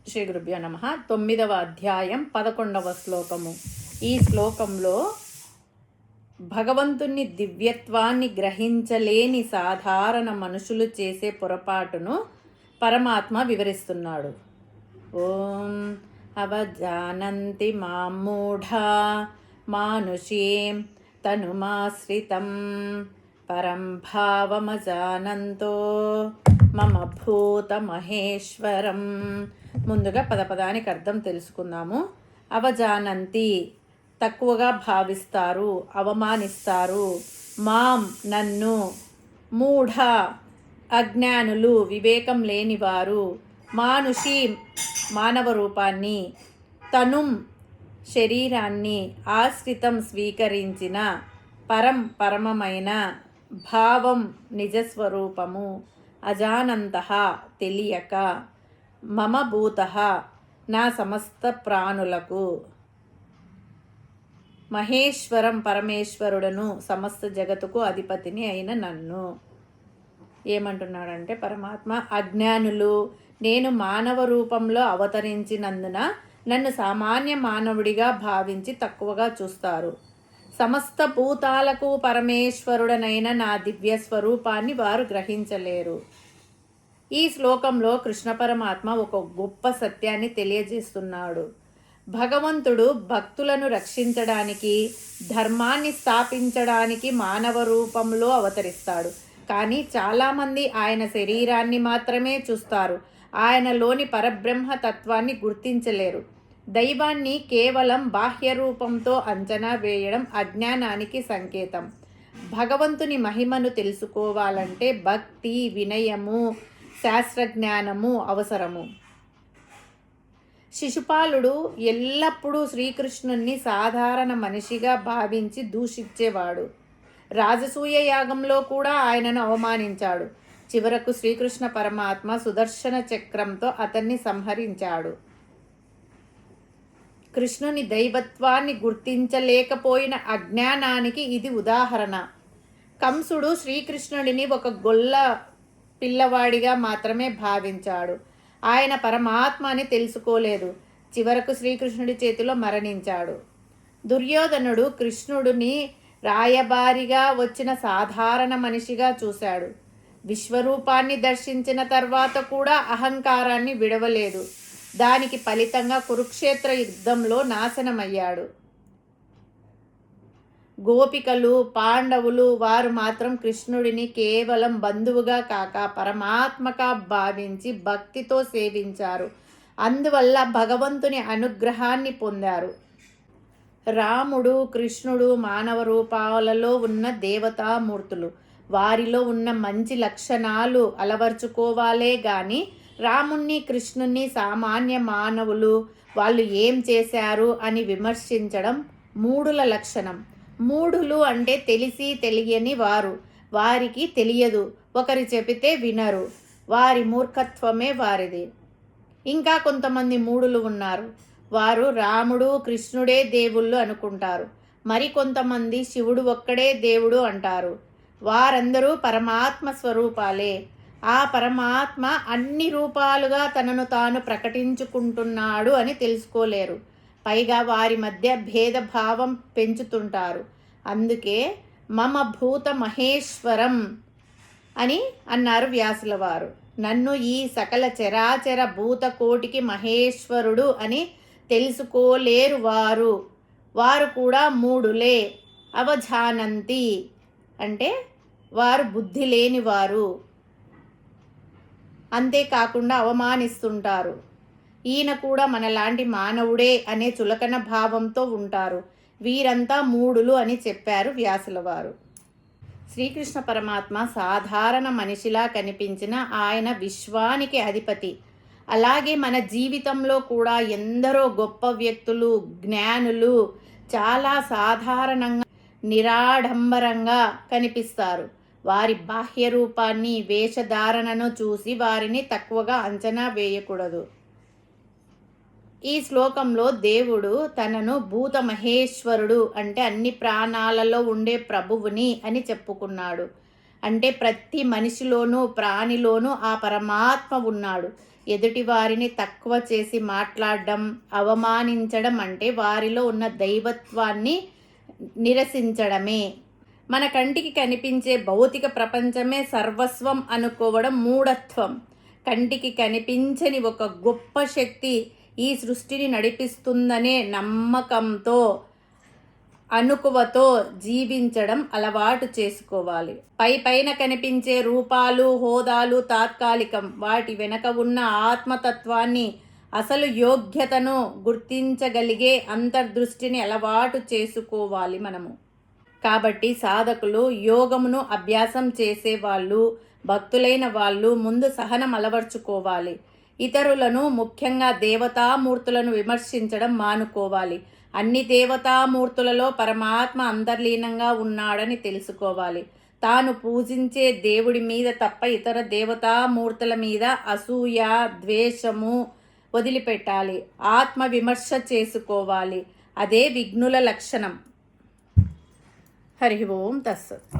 శ్రీ గురుభ్యో నమః. 9వ అధ్యాయం 11వ శ్లోకము. ఈ శ్లోకంలో భగవంతుని దివ్యత్వాన్ని గ్రహించలేని సాధారణ మనుషులు చేసే పొరపాటును పరమాత్మ వివరిస్తున్నాడు. ఓం అవజానంతి మామూఢా మానుషీం తనుమాశ్రితం పరం భావమజానంతో మమ భూత మహేశ్వరం. ముందుగా పదపదానికి అర్థం తెలుసుకుందాము. అవజానంతి తక్కువగా భావిస్తారు, అవమానిస్తారు. మాం నన్ను, మూఢ అజ్ఞానులు వివేకం లేనివారు, మానుషి మానవ రూపాన్ని, తనుం శరీరాన్ని, ఆశ్రితం స్వీకరించిన, పరమమైన, భావం నిజస్వరూపము, అజానంతః తెలియక, మమ భూతః నా సమస్త ప్రాణులకు, మహేశ్వరం పరమేశ్వరుడను సమస్త జగతుకు అధిపతిని అయిన నన్ను. ఏమంటున్నాడంటే పరమాత్మ, అజ్ఞానులు నేను మానవ రూపంలో అవతరించినందున నన్ను సామాన్య మానవుడిగా భావించి తక్కువగా చూస్తారు. సమస్త భూతాలకు పరమేశ్వరుడనైన నా దివ్య స్వరూపాన్ని వారు గ్రహించలేరు. ఈ శ్లోకంలో కృష్ణ పరమాత్మ ఒక గొప్ప సత్యాన్ని తెలియజేస్తున్నాడు. భగవంతుడు భక్తులను రక్షించడానికి, ధర్మాన్ని స్థాపించడానికి మానవ రూపంలో అవతరిస్తాడు. కానీ చాలామంది ఆయన శరీరాన్ని మాత్రమే చూస్తారు. ఆయనలోని పరబ్రహ్మ తత్వాన్ని గుర్తించలేరు. దైవాన్ని కేవలం బాహ్య రూపంతో అంచనా వేయడం అజ్ఞానానికి సంకేతం. భగవంతుని మహిమను తెలుసుకోవాలంటే భక్తి, వినయము, శాస్త్రజ్ఞానము అవసరము. శిశుపాలుడు ఎల్లప్పుడూ శ్రీకృష్ణుణ్ణి సాధారణ మనిషిగా భావించి దూషించేవాడు. రాజసూయ యాగంలో కూడా ఆయనను అవమానించాడు. చివరకు శ్రీకృష్ణ పరమాత్మ సుదర్శన చక్రంతో అతన్ని సంహరించాడు. కృష్ణుని దైవత్వాన్ని గుర్తించలేకపోయిన అజ్ఞానానికి ఇది ఉదాహరణ. కంసుడు శ్రీకృష్ణుడిని ఒక గొల్ల పిల్లవాడిగా మాత్రమే భావించాడు. ఆయన పరమాత్మ అని తెలుసుకోలేదు. చివరకు శ్రీకృష్ణుడి చేతిలో మరణించాడు. దుర్యోధనుడు కృష్ణుడిని రాయబారిగా వచ్చిన సాధారణ మనిషిగా చూశాడు. విశ్వరూపాన్ని దర్శించిన తర్వాత కూడా అహంకారాన్ని విడవలేదు. దానికి ఫలితంగా కురుక్షేత్ర యుద్ధంలో నాశనమయ్యాడు. గోపికలు, పాండవులు వారు మాత్రం కృష్ణుడిని కేవలం బంధువుగా కాక పరమాత్మగా భావించి భక్తితో సేవించారు. అందువల్ల భగవంతుని అనుగ్రహాన్ని పొందారు. రాముడు, కృష్ణుడు మానవ రూపాలలో ఉన్న దేవతామూర్తులు. వారిలో ఉన్న మంచి లక్షణాలు అలవర్చుకోవాలే గాని రాముణ్ణి, కృష్ణుణ్ణి సామాన్య మానవులు వాళ్ళు ఏం చేశారు అని విమర్శించడం మూఢుల లక్షణం. మూఢులు అంటే తెలిసి తెలియని వారు. వారికి తెలియదు, ఒకరు చెబితే వినరు. వారి మూర్ఖత్వమే వారిది. ఇంకా కొంతమంది మూఢులు ఉన్నారు. వారు రాముడు, కృష్ణుడే దేవుళ్ళు అనుకుంటారు. మరికొంతమంది శివుడు ఒక్కడే దేవుడు అంటారు. వారందరూ పరమాత్మ స్వరూపాలే. ఆ పరమాత్మ అన్ని రూపాలుగా తనను తాను ప్రకటించుకుంటున్నాడు అని తెలుసుకోలేరు. పైగా వారి మధ్య భేదభావం పెంచుతుంటారు. అందుకే మమ భూత మహేశ్వరం అని అన్నారు వ్యాసుల వారు. నన్ను ఈ సకల చరాచర భూతకోటికి మహేశ్వరుడు అని తెలుసుకోలేరు వారు. వారు కూడా మూఢులే. అవజానంతి అంటే వారు బుద్ధి లేనివారు. అంతేకాకుండా అవమానిస్తుంటారు. ఈయన కూడా మనలాంటి మానవుడే అనే చులకన భావంతో ఉంటారు. వీరంతా మూఢులు అని చెప్పారు వ్యాసుల వారు. శ్రీకృష్ణ పరమాత్మ సాధారణ మనిషిలా కనిపించిన ఆయన విశ్వానికి అధిపతి. అలాగే మన జీవితంలో కూడా ఎందరో గొప్ప వ్యక్తులు, జ్ఞానులు చాలా సాధారణంగా నిరాడంబరంగా కనిపిస్తారు. వారి బాహ్య రూపాన్ని, వేషధారణను చూసి వారిని తక్కువగా అంచనా వేయకూడదు. ఈ శ్లోకంలో దేవుడు తనను భూత మహేశ్వరుడు అంటే అన్ని ప్రాణాలలో ఉండే ప్రభువుని అని చెప్పుకున్నాడు. అంటే ప్రతి మనిషిలోనూ, ప్రాణిలోనూ ఆ పరమాత్మ ఉన్నాడు. ఎదుటి వారిని తక్కువ చేసి మాట్లాడడం, అవమానించడం అంటే వారిలో ఉన్న దైవత్వాన్ని నిరసించడమే. మన కంటికి కనిపించే భౌతిక ప్రపంచమే సర్వస్వం అనుకోవడం మూఢత్వం. కంటికి కనిపించని ఒక గొప్ప శక్తి ఈ సృష్టిని నడిపిస్తుందనే నమ్మకంతో, అనుకువతో జీవించడం అలవాటు చేసుకోవాలి. పైన కనిపించే రూపాలు, హోదాలు తాత్కాలికం. వాటి వెనక ఉన్న ఆత్మతత్వాన్ని, అసలు యోగ్యతను గుర్తించగలిగే అంతర్దృష్టిని అలవాటు చేసుకోవాలి మనము. కాబట్టి సాధకులు, యోగమును అభ్యాసం చేసేవాళ్ళు, భక్తులైన వాళ్ళు ముందు సహనం అలవర్చుకోవాలి. ఇతరులను, ముఖ్యంగా దేవతామూర్తులను విమర్శించడం మానుకోవాలి. అన్ని దేవతామూర్తులలో పరమాత్మ అంతర్లీనంగా ఉన్నాడని తెలుసుకోవాలి. తాను పూజించే దేవుడి మీద తప్ప ఇతర దేవతామూర్తుల మీద అసూయ, ద్వేషము వదిలిపెట్టాలి. ఆత్మ విమర్శ చేసుకోవాలి. అదే విఘ్నుల లక్షణం. హరి ఓం తస్సత్.